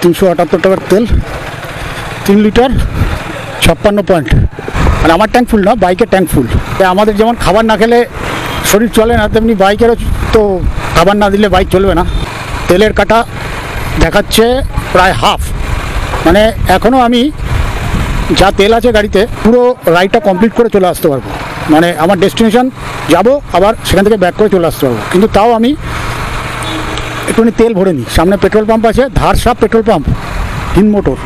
378 টাকার তেল, 3 litre 56 point. মানে আমার ট্যাঙ্ক ফুল না, বাইকের ট্যাঙ্ক ফুল। আমাদের যেমন খাবার না খেলে শরীর চলে না, তেমনি বাইকেরও তো খাবার না দিলে বাইক চলবে না। তেলের কাটা দেখাচ্ছে প্রায় হাফ, মানে এখনও আমি যা তেল আছে গাড়িতে পুরো রাইডটা কমপ্লিট করে চলে আসতে পারবো। মানে আমার ডেস্টিনেশন যাব, আবার সেখান থেকে ব্যাক করে চলে আসতে পারবো। কিন্তু তাও আমি একটুখানি তেল ভরে নিই। সামনে পেট্রোল পাম্প আছে, ধারসাপ পেট্রোল পাম্প, হিন্দ মোটর।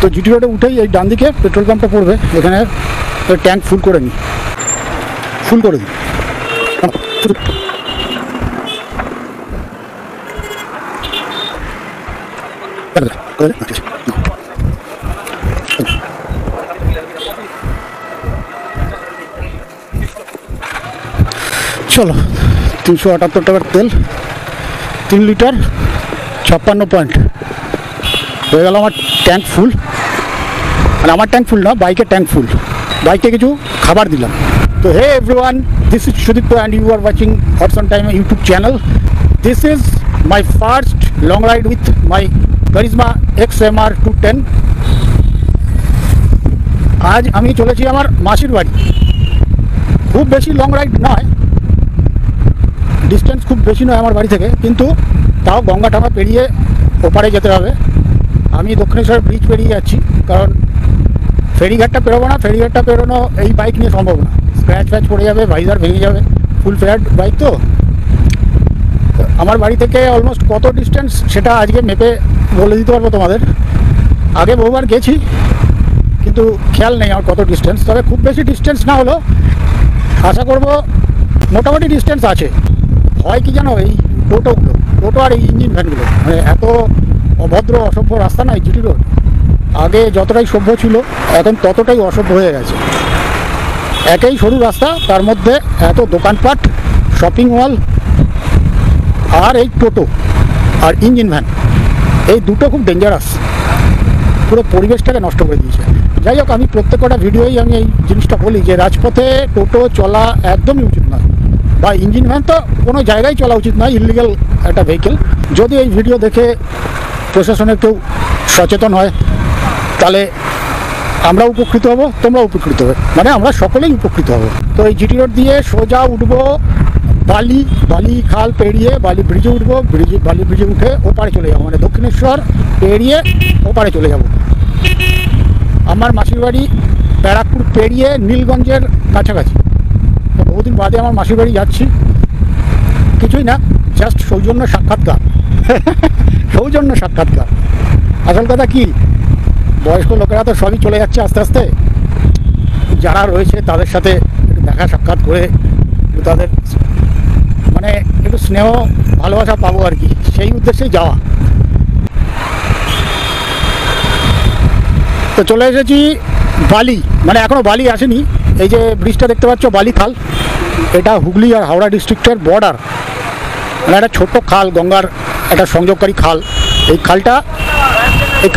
তো জিটি রোডে উঠেই এই ডান দিকে পেট্রোল পাম্পটা পড়বে, এখানে ট্যাঙ্ক ফুল করে নিই, ফুল করে দিই। চলো, 378 টাকার তেল, 3 লিটার 56 পয়েন্ট হয়ে গেল আমার ট্যাঙ্ক ফুল। মানে আমার ট্যাঙ্ক ফুল না, বাইকের ট্যাঙ্ক ফুল। বাইকে কিছু খাবার দিলাম। তো hey everyone, this is Sudipta and you are watching hots on time YouTube channel. This is my first long ride with my Karizma XMR 210। আজ আমি চলেছি আমার মাসির বাড়ি। খুব বেশি লং রাইড নয়, ডিস্টেন্স খুব বেশি নয় আমার বাড়ি থেকে, কিন্তু তাও গঙ্গা টাকা পেরিয়ে ওপারে যেতে হবে। আমি দক্ষিণেশ্বর ব্রিজ পেরিয়ে যাচ্ছি, কারণ ফেরিঘাটটা পেরোবো না। ফেরিঘাটটা পেরোনো এই বাইক নিয়ে সম্ভব না, স্ক্র্যাচ ফ্যাচ পড়ে যাবে, ভাইজার ভেঙে যাবে। ফুল ফেয়ার বাইক তো। আমার বাড়ি থেকে অলমোস্ট কত ডিস্টেন্স সেটা আজকে মেপে বলে দিতে পারবো তোমাদের। আগে বহুবার গেছি, কিন্তু খেয়াল নেই আমার কত ডিস্টেন্স। তবে খুব বেশি ডিস্টেন্স না হলেও আশা করবো মোটামুটি ডিস্টেন্স আছে। হয় কি জানো, এই টোটো আর এই ইঞ্জিন ভ্যানগুলো, মানে এত অভদ্র অসভ্য রাস্তা নয় জিটি রোড। আগে যতটাই সভ্য ছিল, এখন ততটাই অসভ্য হয়ে গেছে। একই সরু রাস্তা, তার মধ্যে এত দোকানপাট, শপিং মল, আর এই টোটো আর ইঞ্জিন ভ্যান, এই দুটো খুব ডেঞ্জারাস, পুরো পরিবেশটাকে নষ্ট করে দিয়েছে। যাই হোক, আমি প্রত্যেকটা ভিডিওই আমি এই জিনিসটা বলি যে রাজপথে টোটো চলা একদমই উচিত নয়, বা ইঞ্জিন ভ্যান তো কোনো জায়গায় চলা উচিত নয়, ইললিগাল একটা ভেহিকেল। যদি এই ভিডিও দেখে প্রশাসনের কেউ সচেতন হয়, তাহলে আমরা উপকৃত হব, তোমরা উপকৃত হবে, মানে আমরা সকলেই উপকৃত হব। তো এই জিটি রোড দিয়ে সোজা উঠবো বালি খাল পেরিয়ে বালি ব্রিজে উঠবো, বালি ব্রিজে উঠে ওপারে চলে যাবো, মানে দক্ষিণেশ্বর পেরিয়ে ওপারে চলে যাব। আমার মাসির বাড়ি ব্যারাকপুর পেরিয়ে নীলগঞ্জের কাছাকাছি। তো বহুদিন বাদে আমার মাসির বাড়ি যাচ্ছি, কিছুই না, জাস্ট সৌজন্য সাক্ষাৎকার। সৌজন্য সাক্ষাৎকার। আসল কথা কি, বয়স্ক লোকেরা তো সবই চলে যাচ্ছে আস্তে আস্তে, যারা রয়েছে তাদের সাথে একটু দেখা সাক্ষাৎ করে তাদের মানে একটু স্নেহ ভালোবাসা পাবো আর কি, সেই উদ্দেশ্যেই যাওয়া। তো চলে এসেছি বালি, মানে এখনও বালি আসেনি। এই যে ব্রিজটা দেখতে পাচ্ছ, বালি খাল, এটা হুগলি আর হাওড়া ডিস্ট্রিক্টের বর্ডার। মানে একটা ছোট্ট খাল, গঙ্গার একটা সংযোগকারী খাল। এই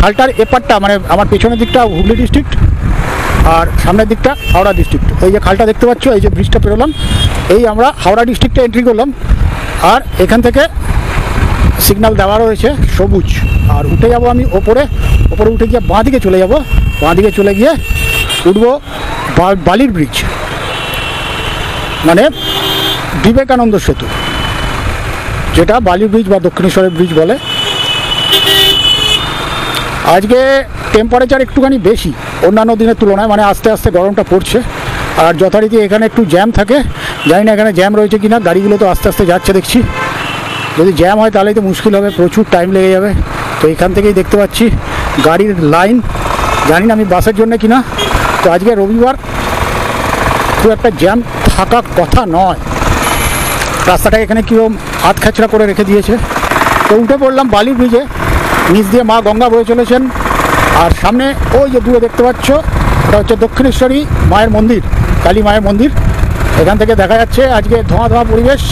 খালটার এপারটা, মানে আমার পেছনের দিকটা হুগলি ডিস্ট্রিক্ট আর সামনের দিকটা হাওড়া ডিস্ট্রিক্ট। এই যে খালটা দেখতে পাচ্ছ, এই যে ব্রিজটা পেরোলাম, এই আমরা হাওড়া ডিস্ট্রিক্টে এন্ট্রি করলাম। আর এখান থেকে সিগন্যাল দেওয়া রয়েছে সবুজ। আর উঠে যাব আমি ওপরে উঠে গিয়ে বাঁ দিকে চলে যাব, বাঁ দিকে চলে গিয়ে উঠবো বালির ব্রিজ, মানে বিবেকানন্দ সেতু, যেটা বালি ব্রিজ বা দক্ষিণেশ্বরের ব্রিজ বলে। আজকে টেম্পারেচার একটুখানি বেশি অন্যান্য দিনের তুলনায়, মানে আস্তে আস্তে গরমটা পড়ছে। আর যথারীতি এখানে একটু জ্যাম থাকে, জানি না এখানে জ্যাম রয়েছে কি না, গাড়িগুলো তো আস্তে আস্তে যাচ্ছে দেখছি। যদি জ্যাম হয় তাহলেই তো মুশকিল হবে, প্রচুর টাইম লেগে যাবে। তো এখান থেকেই দেখতে পাচ্ছি গাড়ির লাইন, জানি না আমি বাসের জন্য কিনা। তো আজকে রবিবার, খুব একটা জ্যাম থাকার কথা নয়। রাস্তাটা এখানে কীরকম হাত খাচড়া করে রেখে দিয়েছে। তো উঠে পড়লাম বালি ব্রিজে, নিচ দিয়ে মা গঙ্গা বয়ে চলেছেন। আর সামনে ওই যে দূরে দেখতে পাচ্ছ, ওটা হচ্ছে দক্ষিণেশ্বরী মায়ের মন্দির, কালী মায়ের মন্দির। এখান থেকে দেখা যাচ্ছে আজকে ধোঁয়া ধোঁয়া পরিবেশ।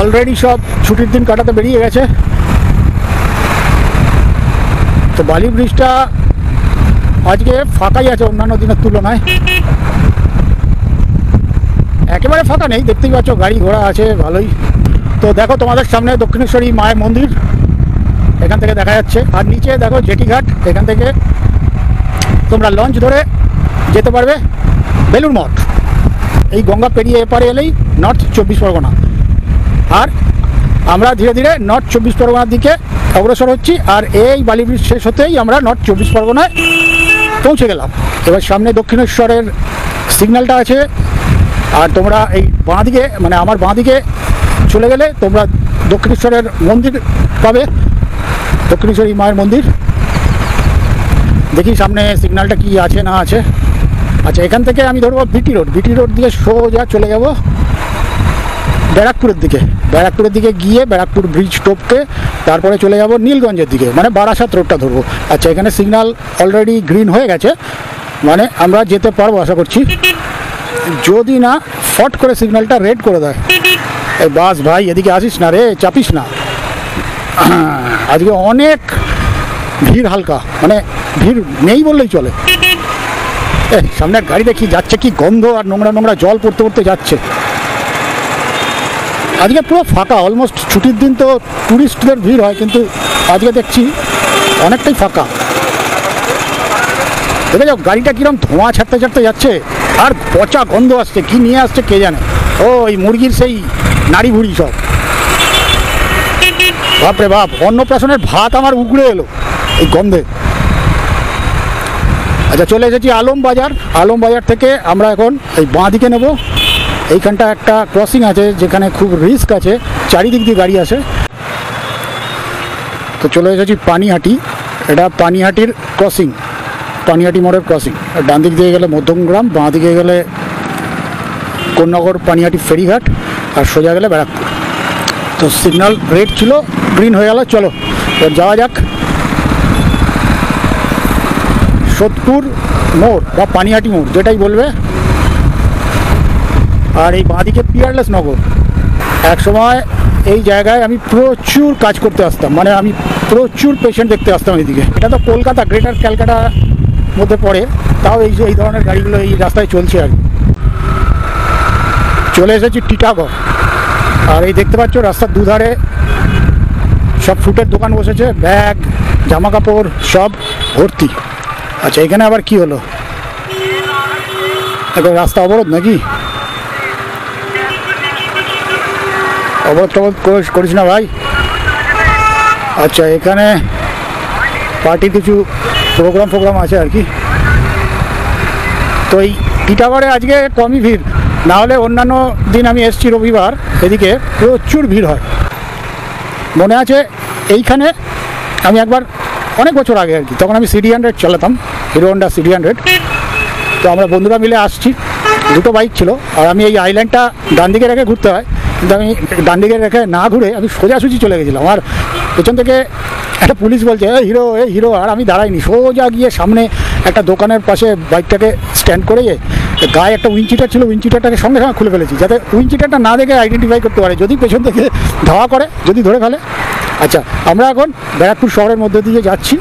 অলরেডি সব ছুটির দিন কাটাতে বেরিয়ে গেছে। তো বালি ব্রিজটা আজকে ফাঁকাই আছে অন্যান্য দিনের তুলনায়, একেবারে ফাঁকা নেই, দেখতেই পাচ্ছ গাড়ি ঘোড়া আছে ভালোই। তো দেখো তোমাদের সামনে দক্ষিণেশ্বরী মায়ের মন্দির, এখান থেকে দেখা যাচ্ছে। আর নিচে দেখো জেটিঘাট, এখান থেকে তোমরা লঞ্চ ধরে যেতে পারবে বেলুড় মঠ। এই গঙ্গা পেরিয়ে এপারে এলেই নর্থ 24 পরগনা। আর আমরা ধীরে ধীরে নর্থ 24 পরগনার দিকে অগ্রসর হচ্ছি। আর এই বালি ব্রিজ শেষ হতেই আমরা নর্থ 24 পরগনায় পৌঁছে গেলাম। এবার সামনে দক্ষিণেশ্বরের সিগন্যালটা আছে। আর তোমরা এই বাঁদিকে, মানে আমার বাঁদিকে চলে গেলে তোমরা দক্ষিণেশ্বরের মন্দির পাবে, দক্ষিণেশ্বরী মায়ের মন্দির। দেখি সামনে সিগন্যালটা কি আছে না আছে। আচ্ছা, এখান থেকে আমি ধরবো বিটি রোড। বিটি রোড দিয়ে সোজা চলে যাব ব্যারাকপুরের দিকে। ব্যারাকপুরের দিকে গিয়ে ব্যারাকপুর ব্রিজ টপকে তারপরে চলে যাব নীলগঞ্জের দিকে, মানে বারাসাত রোডটা ধরবো। আচ্ছা, এখানে সিগন্যাল অলরেডি গ্রিন হয়ে গেছে, মানে আমরা যেতে পারবো আশা করছি, যদি না ফট করে সিগন্যালটা রেড করে দেয়। এই বাস ভাই, এদিকে আসিস না রে, চাপিস না। আজকে অনেক ভিড়, হালকা মানে ভিড় নেই বললেই চলে। সামনে গাড়ি দেখি যাচ্ছে, কি গন্ধ, আর নোংরা নোংরা জল পড়তে পড়তে যাচ্ছে। আজকে পুরো ফাঁকা, অলমোস্ট ছুটির দিন তো ট্যুরিস্টদের ভিড় হয়, কিন্তু আজকে দেখছি অনেকটাই ফাঁকা। দেখে যাও গাড়িটা কিরম ধোঁয়া ছাড়তে ছাড়তে যাচ্ছে, আর পচা গন্ধ আসছে, কি নিয়ে আসছে কে জানে। ও এই মুরগির সেই নাড়ি ভুড়ি সব, বাপরে বাপ, অন্নপ্রাশনের ভাত আমার উগড়ে এলো এই গন্ধে। আচ্ছা, চলে এসেছি আলম বাজার। আলম বাজার থেকে আমরা এখন এই বাঁ দিকে নেব। এইখানটা একটা ক্রসিং আছে যেখানে খুব রিস্ক আছে, চারিদিক দিয়ে গাড়ি আসে। তো চলে এসেছি পানিহাটি। এটা পানিহাটির ক্রসিং, পানিহাটি মোড়ের ক্রসিং। ডান দিক দিয়ে গেলে মধ্যমগ্রাম, বাঁ দিকে গেলে কোন্নগর পানিহাটি ফেরিঘাট, আর সোজা গেলে ব্যারাকপুর। তো সিগন্যাল রেড ছিল, গ্রিন হয়ে গেল। চলো এবার যাওয়া যাক সোদপুর মোড় বা পানিহাটি মোড়, যেটাই বলবে। আর এই বাঁদিকে পিয়ারলেস নগর। এক সময় এই জায়গায় আমি প্রচুর কাজ করতে আসতাম, মানে আমি প্রচুর পেশেন্ট দেখতে আসতাম এইদিকে। এটা তো কলকাতা, গ্রেটার ক্যালকাটার মধ্যে পড়ে, তাও এই ধরনের গাড়িগুলো এই রাস্তায় চলছে। আর চলে এসেছি টিটাগড়। আর এই দেখতে পাচ্ছ রাস্তার দুধারে সব ফুটের দোকান বসেছে, ব্যাগ, জামা কাপড় সব ভর্তি। আচ্ছা, এখানে আবার কি হলো? এখন রাস্তা অবরোধ নাকি? অবরোধ টবরোধ করিস না ভাই। আচ্ছা, এখানে পার্টির কিছু প্রোগ্রাম আছে আর কি। তো এই টিটাগড়ে আজকে কমই ভিড়, না হলে অন্যান্য দিন আমি এসছি রবিবার, এদিকে প্রচুর ভিড় হয়। মনে আছে এইখানে আমি একবার অনেক বছর আগে আর কি, তখন আমি CD100 চালাতাম, হিরো হন্ডা CD100। তো আমরা বন্ধুরা মিলে আসছি, দুটো বাইক ছিল। আর আমি এই আইল্যান্ডটা ডান দিকে রেখে ঘুরতে হয়, কিন্তু আমি ডান দিকে রেখে না ঘুরে আমি সোজাসুজি চলে গেছিলাম। আর পেছন থেকে একটা পুলিশ বলছে এ হিরো। আর আমি দাঁড়াইনি, সোজা গিয়ে সামনে একটা দোকানের পাশে বাইকটাকে স্ট্যান্ড করে গায়ে একটা উইন্ডচিটার ছিল, উইন্ডচিটারটাকে সঙ্গে সঙ্গে খুলে ফেলেছি, যাতে উইন্ডচিটারটা না দেখে আইডেন্টিফাই করতে পারে, যদি পেছন থেকে ধাওয়া করে, যদি ধরে ফেলে। আচ্ছা, আমরা এখন ব্যারাকপুর শহরের মধ্যে দিয়ে যাচ্ছি।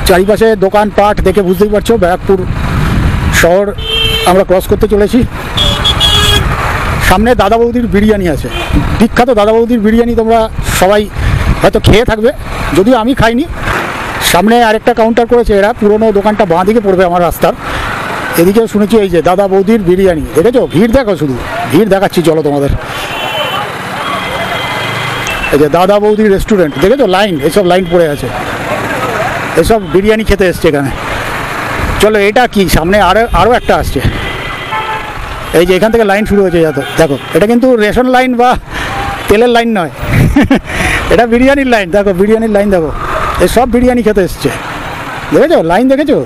চারিপাশে দোকানপাট দেখে বুঝতেই পারছো ব্যারাকপুর শহর আমরা ক্রস করতে চলেছি। সামনে দাদা বৌদির বিরিয়ানি আছে, বিখ্যাত দাদা বৌদির বিরিয়ানি তোমরা সবাই হয়তো খেয়ে থাকবে, যদিও আমি খাইনি। সামনে আরেকটা কাউন্টার করেছে এরা, পুরনো দোকানটা বাঁ দিকে পড়বে আমার রাস্তার। এদিকেও শুনেছি এই যে দাদা বৌদির বিরিয়ানি। দেখেছো ভিড় দেখো, শুধু ভিড় দেখাচ্ছি, চলো তোমাদের। এই যে দাদা বৌদির রেস্টুরেন্ট, দেখেছো লাইন, এইসব লাইন পড়ে আছে, এসব বিরিয়ানি খেতে এসছে এখানে। চলো, এটা কি সামনে আরও একটা আসছে। এই যে এখান থেকে লাইন শুরু হয়েছে, দেখো এটা কিন্তু রেশন লাইন বা তেলের লাইন নয়, এটা বিরিয়ানির লাইন। দেখো বিরিয়ানির লাইন, দেখো এসব বিরিয়ানি খেতে এসছে, দেখেছো লাইন, দেখেছো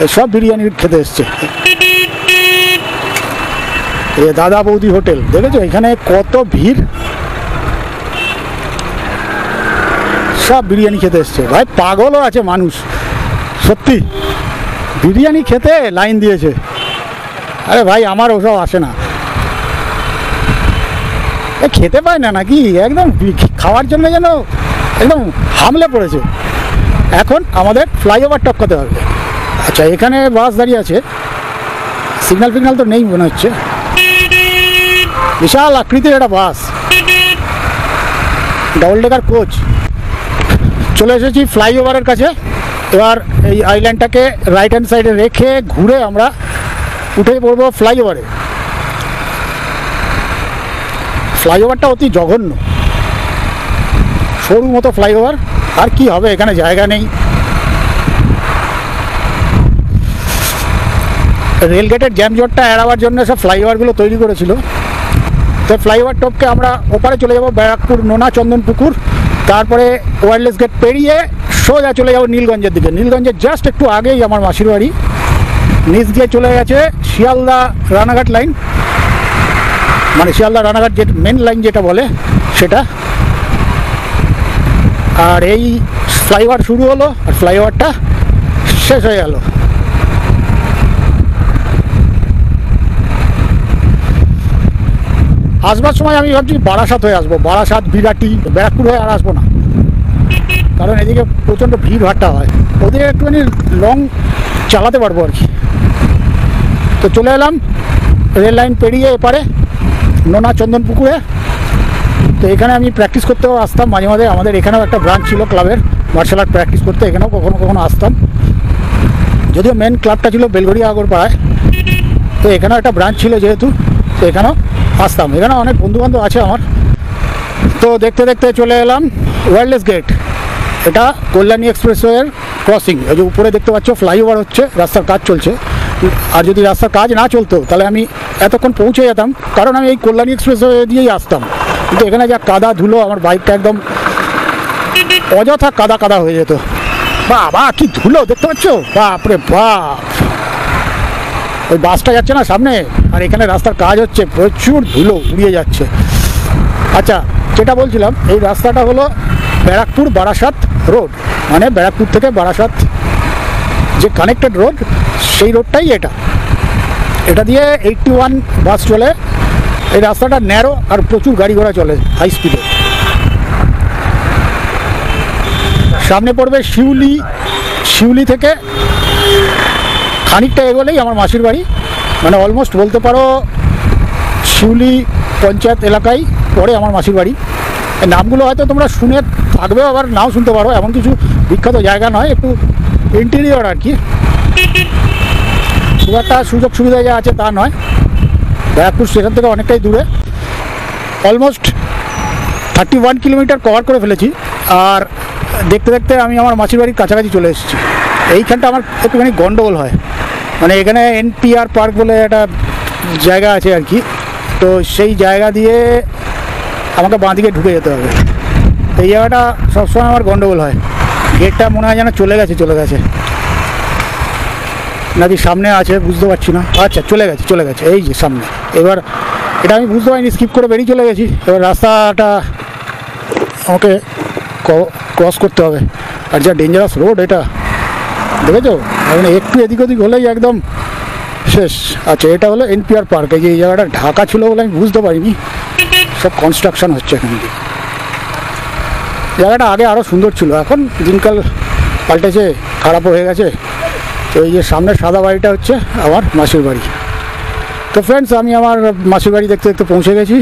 এসব বিরিয়ানি খেতে এসছে। এই দাদা বৌদি হোটেল, দেখেছো এখানে কত ভিড়, সব বিরিয়ানি খেতে এসছে। ভাই পাগলও আছে মানুষ, সত্যি বিরিয়ানি খেতে লাইন দিয়েছে। আরে ভাই আমার ওসব আসে না, খেতে পায় না নাকি, একদম খাওয়ার জন্য যেন একদম হামলে পড়েছে। এখন আমাদের ফ্লাইওভার টপকাতে হবে। আচ্ছা, এখানে বাস দাঁড়িয়ে আছে, সিগন্যাল ফিগন্যাল তো নেই মনে হচ্ছে। বিশাল আকৃতির একটা বাস, ডাবল ডেকার কোচ। চলে এসেছি ফ্লাইওভারের কাছে। এবার এই আইল্যান্ডটাকে রাইট হ্যান্ড সাইডে রেখে ঘুরে আমরা উঠে পড়বো ফ্লাইওভারে। ফ্লাইওভারটা অতি জঘন্য, সরু মতো ফ্লাইওভার, আর কি হবে, এখানে জায়গা নেই। রেলগেটের জ্যামজটটা এড়াবার জন্য সব ফ্লাইওভারগুলো তৈরি করেছিল। তো ফ্লাইওভার টপকে আমরা ওপারে চলে যাব ব্যারাকপুর নোনা চন্দনপুকুর, তারপরে ওয়্যারলেস গেট পেরিয়ে সোজা চলে যাবো নীলগঞ্জের দিকে। নীলগঞ্জের জাস্ট একটু আগেই আমার মাসির বাড়ি। নিচ দিয়ে চলে গেছে শিয়ালদা রানাঘাট লাইন, মানে শিয়ালদা রানাঘাট যে মেন লাইন যেটা বলে সেটা। আর এই ফ্লাইওভার শুরু হলো আর ফ্লাইওভারটা শেষ হয়ে গেল। আসবার সময় আমি ভাবছি বারাসাত হয়ে আসবো, বারাসাত বিরাটি, ব্যারাকপুর হয়ে আর আসবো না, কারণ এদিকে প্রচণ্ড ভিড় ভাট্টা হয়। ওদিকে একটুখানি লং চালাতে পারবো আর কি। তো চলে এলাম রেল লাইন পেরিয়ে এপারে নোনা চন্দনপুকুরে। তো এখানে আমি প্র্যাকটিস করতেও আসতাম মাঝে মাঝে। আমাদের এখানেও একটা ব্রাঞ্চ ছিল ক্লাবের, মার্শাল আর্ট প্র্যাকটিস করতে এখানেও কখনো কখনো আসতাম। যদিও মেন ক্লাবটা ছিল বেলঘড়িয়া আগরপাড়ায়, তো এখানেও একটা ব্রাঞ্চ ছিল যেহেতু, তো এখানেও আসতাম। এখানে অনেক বন্ধুবান্ধব আছে আমার। তো দেখতে দেখতে চলে এলাম ওয়্যারলেস গেট। এটা কল্যাণী এক্সপ্রেসওয়ের ক্রসিং। এই যে উপরে দেখতে পাচ্ছ ফ্লাইওভার হচ্ছে, রাস্তার কাজ চলছে। আর যদি রাস্তার কাজ না চলতো তাহলে আমি এতক্ষণ পৌঁছে যেতাম, কারণ আমি এই কল্যাণী এক্সপ্রেসওয়ে দিয়েই আসতাম। কিন্তু এখানে যা কাদা ধুলো, আমার বাইকটা একদম অযথা কাদা কাদা হয়ে যেত। বাবা কি ধুলো দেখতে পাচ্ছ, বাপরে বাপ। ওই বাসটা যাচ্ছে না সামনে, আর এখানে রাস্তার কাজ হচ্ছে, প্রচুর ধুলো উড়িয়ে যাচ্ছে। আচ্ছা, যেটা বলছিলাম, এই রাস্তাটা হলো ব্যারাকপুর বারাসাত রোড, মানে ব্যারাকপুর থেকে বারাসাত যে কানেক্টেড রোড, সেই রোডটাই এটা। এটা দিয়ে 81 বাস চলে। এই রাস্তাটা ন্যারো আর প্রচুর গাড়ি ঘোড়া চলে হাই স্পিডে। সামনে পড়বে শিউলি। শিউলি থেকে খানিকটা এগোলেই আমার মাসির বাড়ি, মানে অলমোস্ট বলতে পারো শিউলি পঞ্চায়েত এলাকায় পড়ে আমার মাসির বাড়ি। এই নামগুলো হয়তো তোমরা শুনে থাকবে, আবার নাও শুনতে পারো, এমন কিছু বিখ্যাত জায়গা নয়, একটু ইন্টেরিয়র আর কি। খুব একটা সুযোগ সুবিধা যা আছে তা নয়। ব্যারাকপুর স্টেশন থেকে অনেকটাই দূরে, অলমোস্ট 31 কিলোমিটার কভার করে ফেলেছি। আর দেখতে দেখতে আমি আমার মাসির বাড়ির কাছাকাছি চলে এসেছি। এইখানটা আমার একটুখানি গন্ডগোল হয়, মানে এখানে NPR পার্ক বলে একটা জায়গা আছে আর কি। তো সেই জায়গা দিয়ে আমাকে বাঁ দিকে ঢুকে যেতে হবে। এই জায়গাটা সবসময় আমার গন্ডগোল হয়। গেটটা মনে হয় যেন চলে গেছে নাকি সামনে আছে বুঝতে পারছি না। আচ্ছা, চলে গেছে এই যে সামনে। এবার এটা আমি বুঝতে পারিনি, স্কিপ করে বেরিয়ে চলে গেছি। এবার রাস্তাটা আমাকে ক্রস করতে হবে। আর যা ডেঞ্জারাস রোড এটা, দেখেছো, মানে একটু এদিক ওদিক হলেই একদম শেষ। আচ্ছা, এটা হলো NPR পার্ক। এই যে এই জায়গাটা ঢাকা ছিল বলে আমি বুঝতে পারিনি, সব কনস্ট্রাকশন হচ্ছে এখানে। জায়গাটা আগে আরও সুন্দর ছিল, এখন দিনকাল পাল্টেছে, খারাপও হয়ে গেছে। তো এই যে সামনের সাদা বাড়িটা হচ্ছে আমার মাসির বাড়ি। তো ফ্রেন্ডস, আমি আমার মাসির বাড়ি দেখতে দেখতে পৌঁছে গেছি।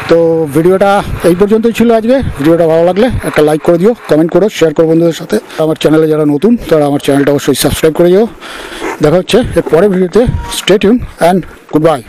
তো ভিডিওটা এই পর্যন্তই ছিল আজকে। ভিডিওটা ভালো লাগলে একটা লাইক করে দিও, কমেন্ট করো, শেয়ার করো বন্ধুদের সাথে। আমার চ্যানেলে যারা নতুন তারা আমার চ্যানেলটা অবশ্যই সাবস্ক্রাইব করে দিও। দেখা হচ্ছে এর পরের ভিডিওতে। Stay tune and good bye.